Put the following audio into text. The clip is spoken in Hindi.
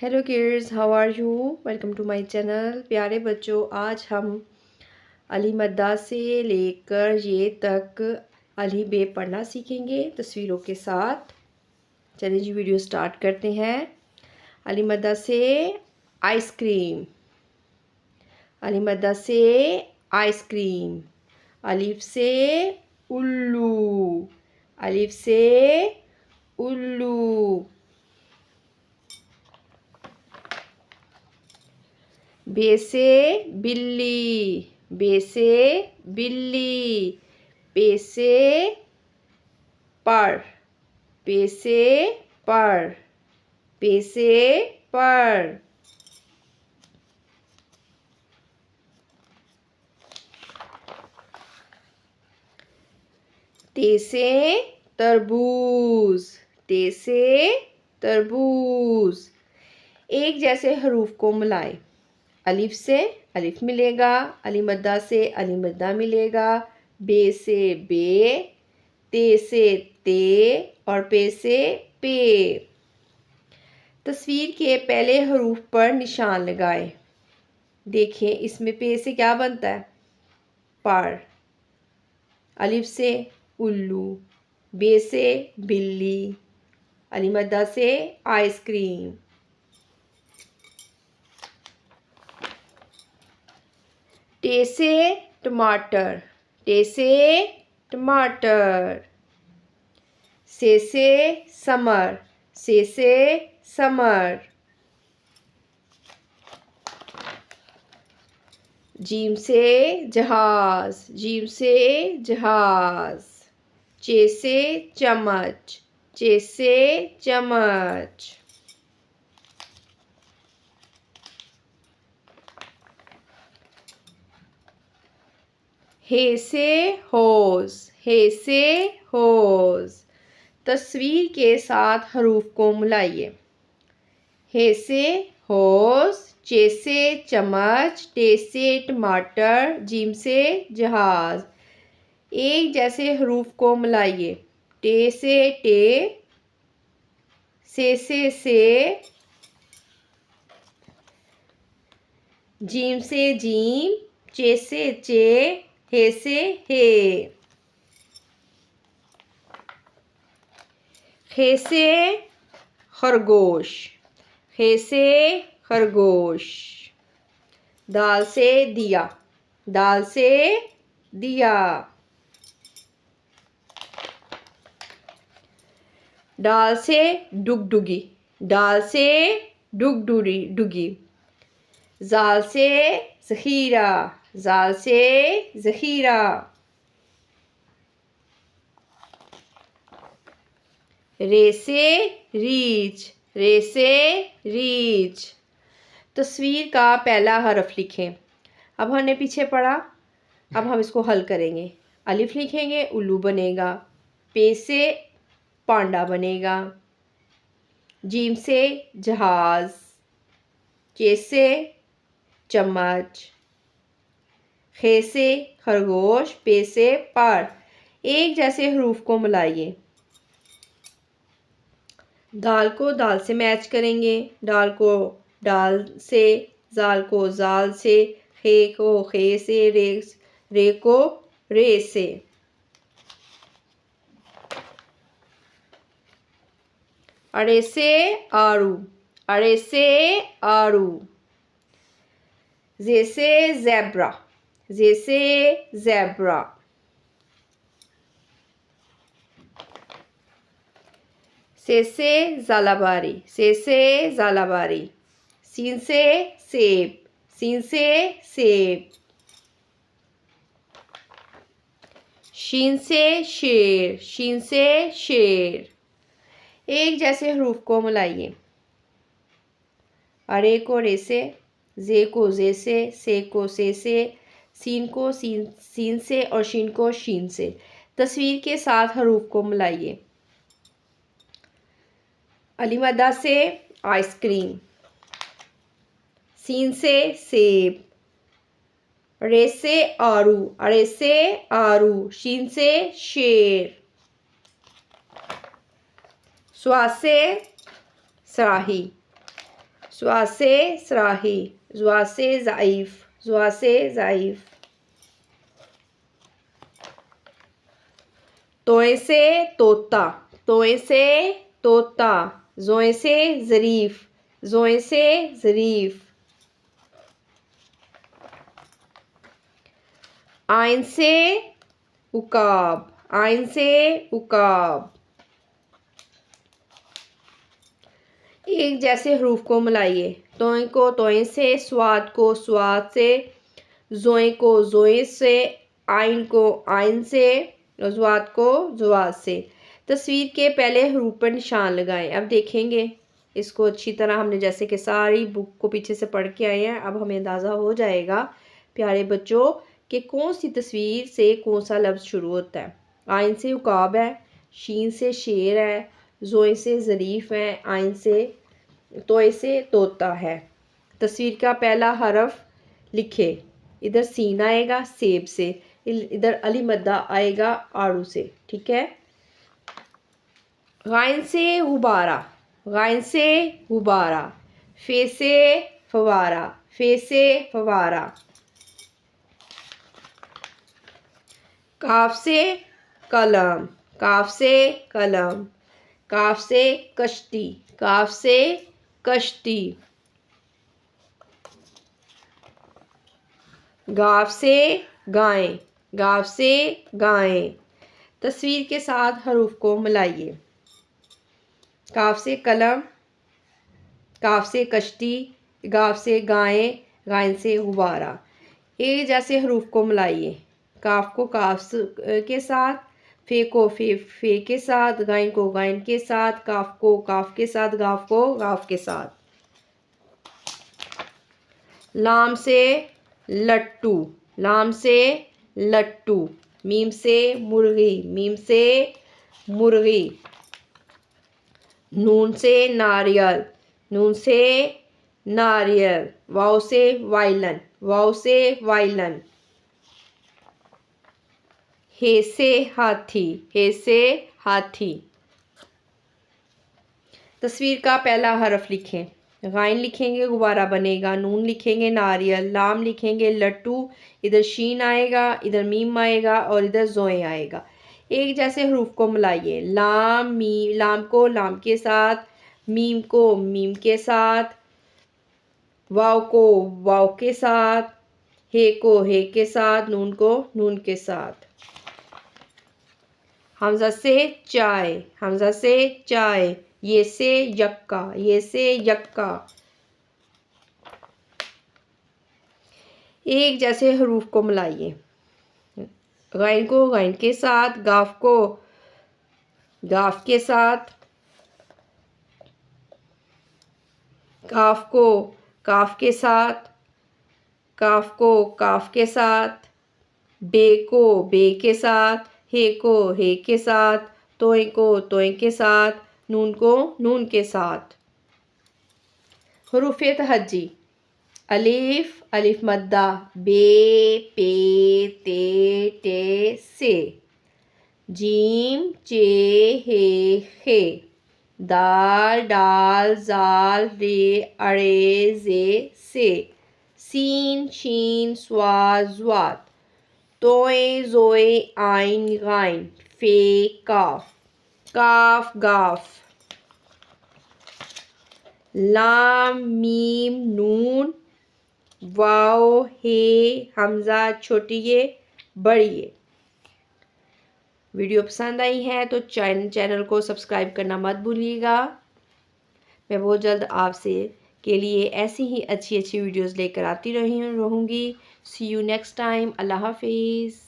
Hello kids, how are you. Welcome to my channel. प्यारे बच्चों, आज हम अली मद्दा से लेकर ये तक अली बे पढ़ना सीखेंगे तस्वीरों के साथ। चलिए जी, वीडियो स्टार्ट करते हैं। अली मद्दा से आइसक्रीम, अली मद्दा से आइसक्रीम। अलिफ से उल्लू, अलिफ से उल्लू। बे से बिल्ली, बे से बिल्ली। पे से पर, पे से पर, पे से पर। ते से तरबूज, ते से तरबूज। एक जैसे हरूफ को मिलाएं। अलिफ से अलिफ मिलेगा, अली मद्दा से अली मद्दा मिलेगा, बे से बे, ते से ते और पे से पे। तस्वीर के पहले हरूफ पर निशान लगाएं। देखें, इसमें पे से क्या बनता है? पर। अलिफ से उल्लू, बे से बिल्ली, अली मद्दा से आइसक्रीम। टे से टमाटर, टे से टमाटर। से समर, से समर। जीम से जहाज, जीम से जहाज। चे से चम्मच, चे से चम्मच। हे से होज, हे से होज। तस्वीर के साथ हरूफ को मिलाइए। हे से होज, चे से चम्मच, टे से टमाटर, जीम से जहाज। एक जैसे हरूफ को मिलाइए। टे से टे, से, जीम से जीम, चे से चे, हे से हे। खे से खरगोश, खे से खरगोश। दाल से दिया, दाल से दिया। डाल से डुगडुगी, डाल से डुगडुगी। जाल से ज़ख़ीरा, जाल से ज़ख़ीरा। रे से रीछ, रे से रीछ। तस्वीर का पहला हरफ लिखें। अब हमने पीछे पढ़ा, अब हम इसको हल करेंगे। अलिफ लिखेंगे, उल्लू बनेगा। पे से पांडा बनेगा। जीम से जहाज, चे से चम्मच, खे से खरगोश, पे से पर। एक जैसे हरूफ को मिलाइए। दाल को दाल से मैच करेंगे। डाल को डाल से, जाल को जाल से, खे को खे से, रे को रे से। अरे से आड़ू, अरे से आड़ू। जे से ज़ेब्रा, जे से ज़ेब्रा। से ज़ालाबारी, से ज़ालाबारी। सीन से सेब, सीन से सेब। शीन से शेर, शीन से शेर। एक जैसे हरूफ को मिलाइए। अरे को रे से, जे को जे से को से, सीन को सीन से और शीन को शीन से। तस्वीर के साथ हरूफ को मिलाइए। अली मद्दा से आइसक्रीम, सीन से सेब, रे से आड़ू, अरे से आड़ू, शीन से शेर। स्वा से सराही, ज़ा से सराही, ज़ा से ज़ाइफ, ज़ा से ज़ाइफ। तोए से तोता, तोए से तोता, ज़ोए से ज़रीफ, ज़ोए से ज़रीफ। आइन से उकाब, आइन से उकाब। एक जैसे हरूफ को मिलाइए। तोए को तोए से, स्वाद को स्वाद से, ज़ोए को ज़ोए से, आइन को आइन से, ज़वात को ज़वात से। तस्वीर के पहले हरूफ पर निशान लगाएं। अब देखेंगे इसको अच्छी तरह। हमने जैसे कि सारी बुक को पीछे से पढ़ के आए हैं, अब हमें अंदाज़ा हो जाएगा प्यारे बच्चों कि कौन सी तस्वीर से कौन सा लफ्ज़ शुरू होता है। आइन से उकाब है, शीन से शेर है, ज़ोए से ज़रीफ़ है, आइन से तोए से तोता है। तस्वीर का पहला हरफ लिखे। इधर सीन आएगा सेब से, इधर अली मद्दा आएगा आड़ू से। ठीक है। गाइन से गुब्बारा, गाइन से गुब्बारा। फे से फवारा, फे से फवारा। काफ से कलम, काफ से कलम। काफ से कश्ती, काफ से कश्ती। गाफ से गाय, गाफ से गाय। तस्वीर के साथ हरूफ को मिलाइए। काफ से कलम, काफ से कश्ती, गाफ से गाय, गायन से गुब्बारा। एक जैसे हरूफ को मिलाइए। काफ को काफ के साथ, फे को फे के साथ, गायन को गायन के साथ, काफ को काफ के साथ, गाफ को गाफ के साथ। लाम से लट्टू, लाम से लट्टू। मीम से मुर्गी, मीम से मुर्गी। नून से नारियल, नून से नारियल। वाव से वायलन, वाव से वायलन। हे से हाथी, हे से हाथी। तस्वीर का पहला हरफ लिखें। गाइन लिखेंगे गुब्बारा बनेगा, नून लिखेंगे नारियल, लाम लिखेंगे लट्टू, इधर शीन आएगा, इधर मीम आएगा और इधर ज़ोए आएगा। एक जैसे हरूफ को मिलाइए। लाम मीम, लाम को लाम के साथ, मीम को मीम के साथ, वाव को वाव के साथ, हे को हे के साथ, नून को नून के साथ। हमजा से चाय, हमजा से चाय। ये से यक्का, ये से यक्का। एक जैसे हरूफ को मिलाइए। गाइन को गाइन के साथ, गाफ को गाफ के साथ, काफ को काफ के साथ, काफ को काफ के साथ, बे को बे के साथ, हे को हे के साथ, तोए को तोए के साथ, नून को नून के साथ। हरूफ तहज्जी। अलिफ, अलिफ मद्दा, बे पे ते टे से। जीम चे हे खे। दाल डाल जाल रे अड़े जे से। सीन शीन स्वाद ज़्वात। तोए ज़ोए आइन गाइन, फे काफ, काफ गाफ। लाम मीम नून, वाव हे हमज़ा छोटिए बड़िए। वीडियो पसंद आई है तो चैनल को सब्सक्राइब करना मत भूलिएगा। मैं बहुत जल्द आपसे के लिए ऐसी ही अच्छी अच्छी वीडियोस लेकर आती रहूँगी। सी यू नेक्स्ट टाइम। अल्लाह हाफिज़।